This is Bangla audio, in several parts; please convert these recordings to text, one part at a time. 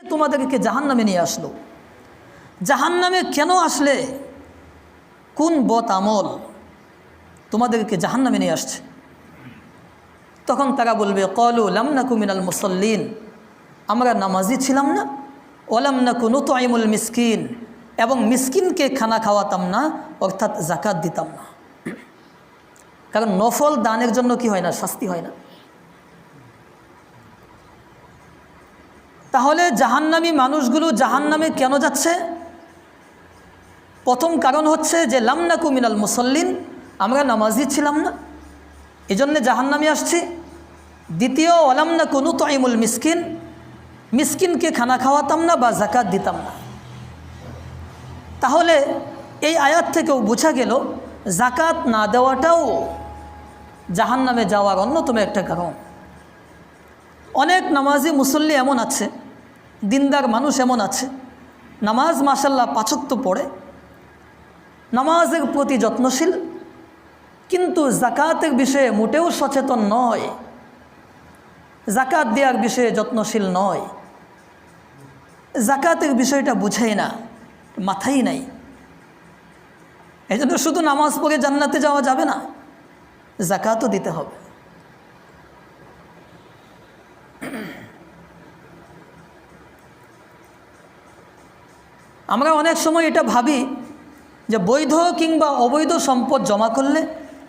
তোমাদেরকে জাহান্নামে নিয়ে আসলো। জাহান্নামে কেন আসলে? কোন বদ আমল তোমাদেরকে জাহান্নামে নিয়ে আসছে? তখন তারা বলবে, ক্বালু লাম নাকু মিনাল মুসাল্লিন, আমরা নামাজি ছিলাম না। ওয়ালাম নাকু নুতঈমুল মিসকিন, এবং মিসকিনকে খানা খাওয়াতাম না, অর্থাৎ যাকাত দিতাম না। কারণ নফল দানের জন্য কি হয় না? শাস্তি হয় না। তাহলে জাহান্নামী মানুষগুলো জাহান্নামে কেন যাচ্ছে? প্রথম কারণ হচ্ছে যে লাম নাকু মিনাল মুসাল্লিন, আমরা নামাজি ছিলাম না, এজন্য জাহান্নামে আসছি। দ্বিতীয়, ওয়ালাম নাকু নুতঈমুল মিসকিন, মিসকিনকে খানা খাওয়াতাম না বা যাকাত দিতাম না। তাহলে এই আয়াত থেকেও বোঝা গেল যাকাত না দেওয়াটাও জাহান্নামে যাওয়ার অন্যতম একটা কারণ। অনেক নামাজি মুসল্লি এমন আছে, দিনদার মানুষ এমন আছে, নামাজ মাশাল্লাহ ৫ ওয়াক্ত পড়ে, নামাজের প্রতি যত্নশীল, কিন্তু যাকাতের বিষয়ে মোটেও সচেতন নয়, যাকাত দেওয়ার বিষয়ে যত্নশীল নয়, যাকাতের বিষয়টা বুঝেই না, মাথাই নাই। এই জন্য শুধু নামাজ পড়ে জান্নাতে যাওয়া যাবে না, যাকাতও দিতে হবে। আমরা অনেক সময় এটা ভাবি যে বৈধ কিংবা অবৈধ সম্পদ জমা করলে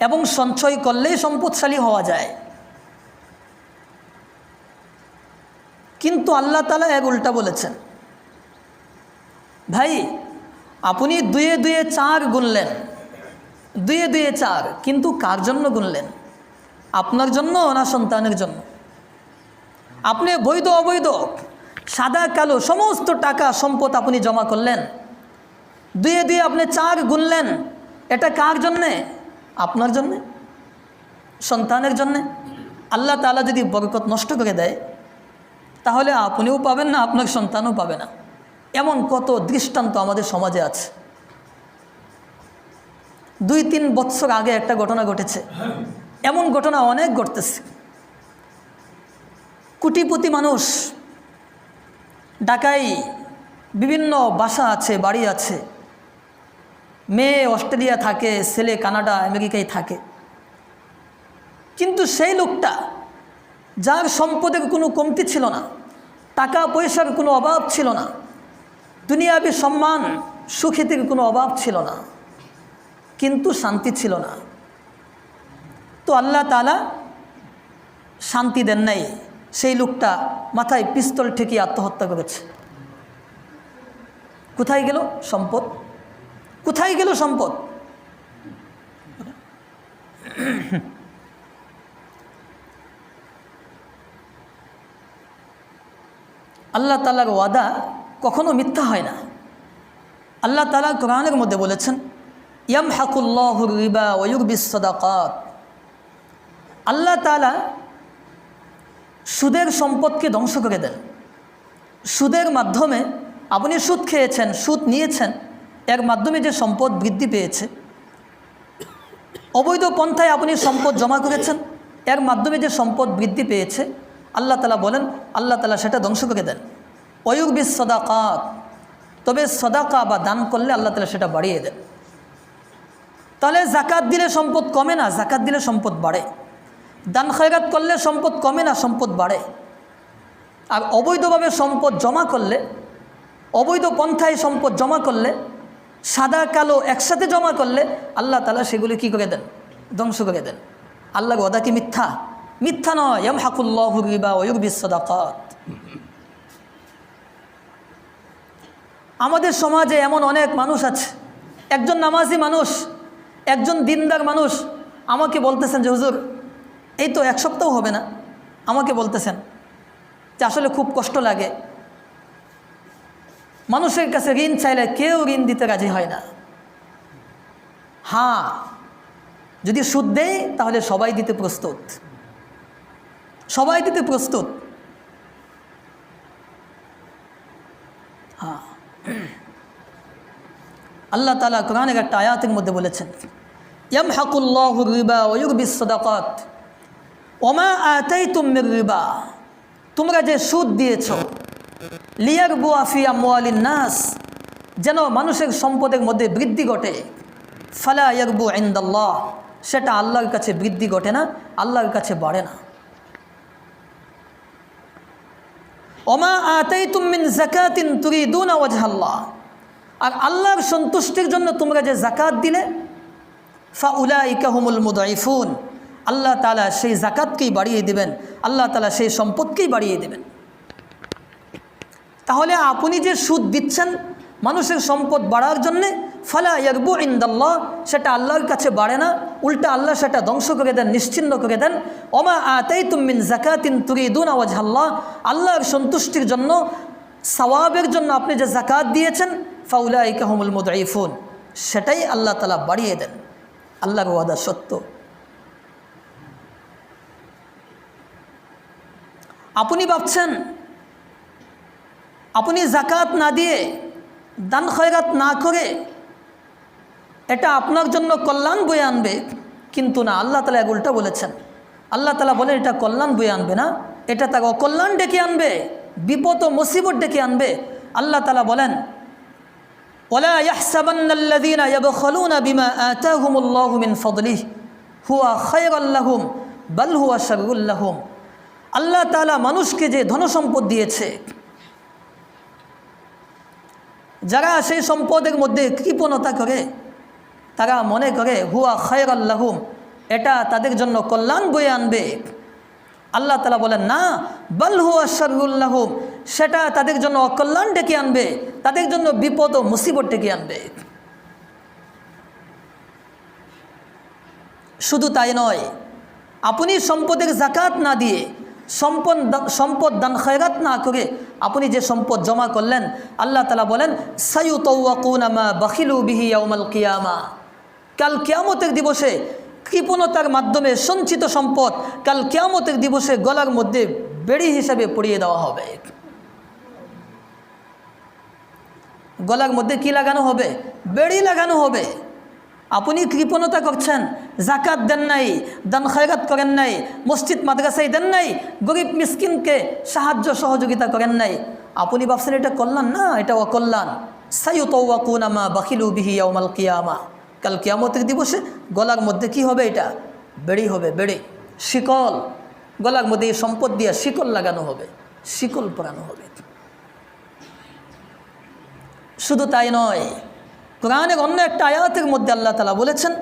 এবং সঞ্চয় করলেই সম্পদশালী হওয়া যায়, কিন্তু আল্লাহ তাআলা এক উল্টা বলেছেন। ভাই, আপনি 2 2 4 গুনলেন, 2 2 4, কিন্তু কার জন্য গুনলেন? আপনার জন্য না সন্তানের জন্য? আপনি বৈধ অবৈধ সাদা কালো সমস্ত টাকা সম্পদ আপনি জমা করলেন, 2 2 আপনি 4 গুনলেন, এটা কার জন্যে? আপনার জন্যে, সন্তানের জন্যে। আল্লাহ তাআলা যদি বরকত নষ্ট করে দেয় তাহলে আপনিও পাবেন না, আপনার সন্তানও পাবে না। এমন কত দৃষ্টান্ত আমাদের সমাজে আছে। 2-3 বছর আগে একটা ঘটনা ঘটেছে, এমন ঘটনা অনেক ঘটতেছে। কোটিপতি মানুষ, ঢাকায় বিভিন্ন বাসা আছে, বাড়ি আছে, মেয়ে অস্ট্রেলিয়া থাকে, ছেলে কানাডা আমেরিকায় থাকে, কিন্তু সেই লোকটা যার সম্পদের কোনো কমতি ছিল না, টাকা পয়সার কোনো অভাব ছিল না, দুনিয়াবি সম্মান সুখ্যাতির কোনো অভাব ছিল না, কিন্তু শান্তি ছিল না। তো আল্লাহ তাআলা শান্তি দেন নাই, সেই লোকটা মাথায় পিস্তল ঠেকিয়ে আত্মহত্যা করেছে। কোথায় গেল সম্পদ? কোথায় গেল সম্পদ? আল্লাহ তাআলার ওয়াদা কখনো মিথ্যা হয় না। আল্লাহ তাআলা কোরআনের মধ্যে বলেছেন, ইয়ামহাকুল্লাহুর রিবা ওয়া ইউরবিস সাদাকাত। আল্লাহ তাআলা সুদের সম্পদকে ধ্বংস করে দেন। সুদের মাধ্যমে আপনি সুদ খেয়েছেন, সুদ নিয়েছেন, এর মাধ্যমে যে সম্পদ বৃদ্ধি পেয়েছে, অবৈধ পন্থায় আপনি সম্পদ জমা করেছেন, এর মাধ্যমে যে সম্পদ বৃদ্ধি পেয়েছে, আল্লাহ তাআলা বলেন আল্লাহ তাআলা সেটা ধ্বংস করে দেন। ওয়া ইউরবিস সাদাকাত, তবে সদাকা বা দান করলে আল্লাহ তাআলা সেটা বাড়িয়ে দেন। তাহলে যাকাত দিলে সম্পদ কমে না, যাকাত দিলে সম্পদ বাড়ে। দান খয়রাত করলে সম্পদ কমে না, সম্পদ বাড়ে। আর অবৈধভাবে সম্পদ জমা করলে, অবৈধ পন্থায় সম্পদ জমা করলে, সাদা কালো একসাথে জমা করলে আল্লাহ তাআলা সেগুলি কি করে দেন? ধ্বংস করে দেন। আল্লাহর ওয়াদা কি মিথ্যা? মিথ্যা নয়। ইয়ামহাকুল্লাহুর রিবা ওয়া ইউরবিস সাদাকাত। আমাদের সমাজে এমন অনেক মানুষ আছে, একজন নামাজি মানুষ, একজন দিনদার মানুষ আমাকে বলতেছেন যে হুজুর, এই তো 1 সপ্তাহ হবে না, আমাকে বলতেছেন যে আসলে খুব কষ্ট লাগে, মানুষের কাছে ঋণ চাইলে কেউ ঋণ দিতে রাজি হয় না। হ্যাঁ, যদি সুদ দেয় তাহলে সবাই দিতে প্রস্তুত, সবাই দিতে প্রস্তুত। হ্যাঁ, আল্লাহ তাআলা কোরআনের একটা আয়াতের মধ্যে বলেছেন, ইয়ামহাকুল্লাহুর রিবা ওয়া ইউরবিস সাদাকাত ওয়া মা আতাইতুম মির রিবা। তোমরা যে সুদ দিয়েছো, লিয়ারবুয়া ফি আমওয়ালিন নাস, যেন মানুষের সম্পদের মধ্যে বৃদ্ধি ঘটে। ফালা ইয়ারবু ইনদাল্লাহ, সেটা আল্লাহর কাছে বৃদ্ধি ঘটে না, আল্লাহর কাছে বাড়ে না। ওমা আতাইতুম মিন যাকাতিন তুরিদুনা ওয়াজহাল্লাহ, আর আল্লাহর সন্তুষ্টির জন্য তোমরা যে যাকাত দিলে, ফাউলাইকা হুমুল মুদাইফুন, আল্লাহ তাআলা সেই যাকাতকেই বাড়িয়ে দিবেন, আল্লাহ তাআলা সেই সম্পদকেই বাড়িয়ে দেবেন। তাহলে আপনি যে সুদ দিচ্ছেন মানুষের সম্পদ বাড়ার জন্যে, ফালা ইয়ারবু ইনদাল্লাহ, সেটা আল্লাহর কাছে বাড়ে না, উল্টা আল্লাহ সেটা ধ্বংস করে দেন, নিশ্চিহ্ন করে দেন। ওমা আতাইতুম মিন যাকাতিন তুরিদুনা ওয়াজহাল্লাহ, আল্লাহর সন্তুষ্টির জন্য, সওয়াবের জন্য আপনি যে যাকাত দিয়েছেন, ফাউলাইকা হুমুল মুদাইফুন, সেটাই আল্লাহ তাআলা বাড়িয়ে দেন। আল্লাহর ওয়াদা সত্য। আপনি ভাবছেন আপনি যাকাত না দিয়ে, দান খয়রাত না করে এটা আপনার জন্য কল্যাণ বয়ে আনবে, কিন্তু না, আল্লাহ তাআলা এক উল্টা বলেছেন। আল্লাহ তাআলা বলেন এটা কল্যাণ বয়ে আনবে না, এটা তার অকল্যাণ ডেকে আনবে, বিপদ ও মুসিবত ডেকে আনবে। আল্লাহ তাআলা বলেন, ওয়ালা ইয়াহসাবান্নাল্লাযীনা ইয়াবখালুনা বিমা আতাহুমুল্লাহু মিন ফাদলিহি হুয়া খায়রাল লাহুম বাল হুয়া শাররুল লাহুম। আল্লাহ তাআলা মানুষকে যে ধনসম্পদ দিয়েছে, যারা সেই সম্পদের মধ্যে কৃপণতা করে, তারা মনে করে হুয়া খায়রাল লাহুম, এটা তাদের জন্য কল্যাণ বয়ে আনবে। আল্লাহ তাআলা বলেন না, বাল হুয়া শাররুল লাহুম, সেটা তাদের জন্য অকল্যাণ ডেকে আনবে, তাদের জন্য বিপদ ও মুসিবত ডেকে আনবে। শুধু তাই নয়, আপনি সম্পদের যাকাত না দিয়ে, সম্পদ দান খয়রাত না করে আপনি যে সম্পদ জমা করলেন, আল্লাহ তাআলা বলেন সায়ুতাওয়াকুনা মা বাখিলু বিহি ইয়াউমাল কিয়ামা, কাল কিয়ামতের দিবসে কৃপণতার মাধ্যমে সঞ্চিত সম্পদ কাল কিয়ামতের দিবসে গলার মধ্যে বেড়ি হিসাবে পরিয়ে দেওয়া হবে। গলার মধ্যে কি লাগানো হবে? বেড়ি লাগানো হবে। আপনি কৃপণতা করছেন, যাকাত দেন নাই, দান খয়রাত করেন নাই, মসজিদ মাদ্রাসায় দেন নাই, গরিব মিসকিনকে সাহায্য সহযোগিতা করেন নাই, আপনি ভাবছেন এটা কল্যাণ? না, এটা অকল্যাণ। সায়ুতাওয়াকুনা মা বাখিলু বিহি ইয়াউমাল কিয়ামা, কাল কিয়ামতের দিবসে গলার মধ্যে কি হবে? এটা বেড়ি হবে, বেড়ি, শিকল। গলার মধ্যে এই সম্পদ দিয়ে শিকল লাগানো হবে, শিকল পরানো হবে। শুধু তাই নয়, কোরআনের অন্য একটা আয়াতের মধ্যে আল্লাহ তাআলা বলেছেন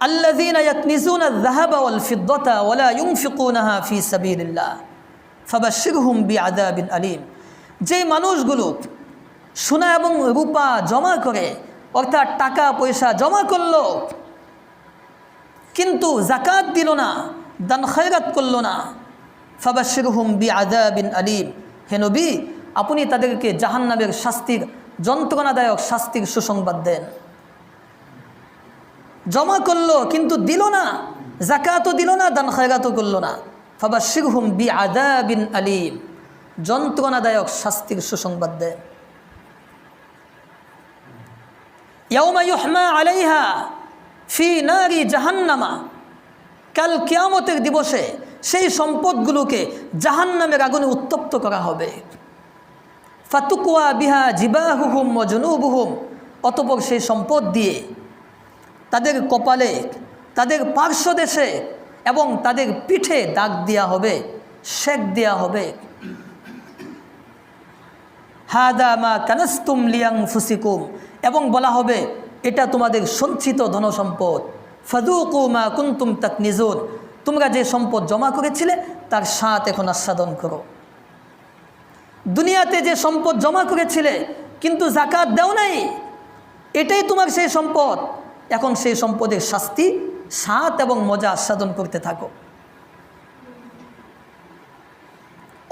আল্লাযীনা ইয়াকনিজুনা আয-যাহাবা ওয়াল ফিদ্দাতা ওয়া লা ইউনফিকুনাহা ফি সাবিলিল্লাহ ফাবাশশিরহুম বিআযাবিন আলীম। যে মানুষগুলো সোনা এবং রূপা জমা করে, অর্থাৎ টাকা পয়সা জমা করলো কিন্তু যাকাত দিল না, দান খয়রাত করলো না, ফাবাশশিরহুম বিআযাবিন আলীম, হে নবী আপনি তাদেরকে জাহান্নামের শাস্তির, যন্ত্রণাদায়ক শাস্তির সুসংবাদ দেন। জমা করলো কিন্তু দিল না, যাকাতও দিল না, দান খয়রাতও করলো না, ফাবাশশিরহুম বিআযাবিন আলীম, যন্ত্রণাদায়ক শাস্তির সুসংবাদ দেন। ইয়াউমা ইউহমা আলাইহা ফি নারি জাহান্নামা, কাল কিয়ামতের দিবসে সেই সম্পদগুলোকে জাহান্নামের আগুনে উত্তপ্ত করা হবে। ফাতুকওয়া বিহা জিবাহুহুম ওয়া জুনুবুহুম, অতঃপর সেই সম্পদ দিয়ে তাদের কপালে, তাদের পার্শ্বদেশে এবং তাদের পিঠে দাগ দেওয়া হবে, শেক দেওয়া হবে। হাদা মা কানাস্তুম লিআনফুসিকুম, এবং বলা হবে এটা তোমাদের সঞ্চিত ধনসম্পদ। ফাযুকু মা কুনতুম তাকনিজুন, তোমরা যে সম্পদ জমা করেছিলে তার স্বাদ এখন আস্বাদন করো। দুনিয়াতে যে সম্পদ জমা করেছিলে কিন্তু যাকাত দাও নাই, এটাই তোমার সেই সম্পদ। এখন সেই সম্পদের শাস্তি, স্বাদ এবং মজা আস্বাদন করতে থাকো,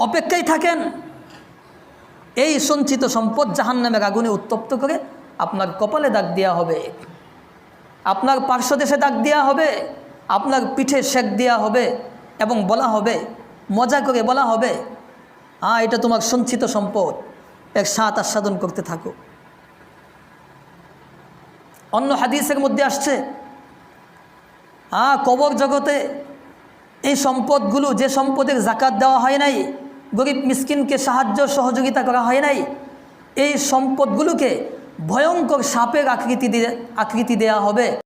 অপেক্ষায় থাকেন। এই সঞ্চিত সম্পদ জাহান্নামের আগুনে উত্তপ্ত করে আপনার কপালে দাগ দেওয়া হবে, আপনার পার্শ্বদেশে দাগ দেওয়া হবে, আপনার পিঠে শেক দেওয়া হবে এবং বলা হবে, মজা করে বলা হবে, এটা তোমার সঞ্চিত সম্পদ, এক স্বাদ আস্বাদন করতে থাকো। অন্য হাদিসের মধ্যে আসছে কবর জগতে এই সম্পদগুলো, যে সম্পদের যাকাত দেওয়া হয় নাই, গরিব মিসকিনকে সাহায্য সহযোগিতা করা হয় নাই। এই সম্পদগুলোকে ভয়ঙ্কর সাপের আকৃতি দেয়া হবে।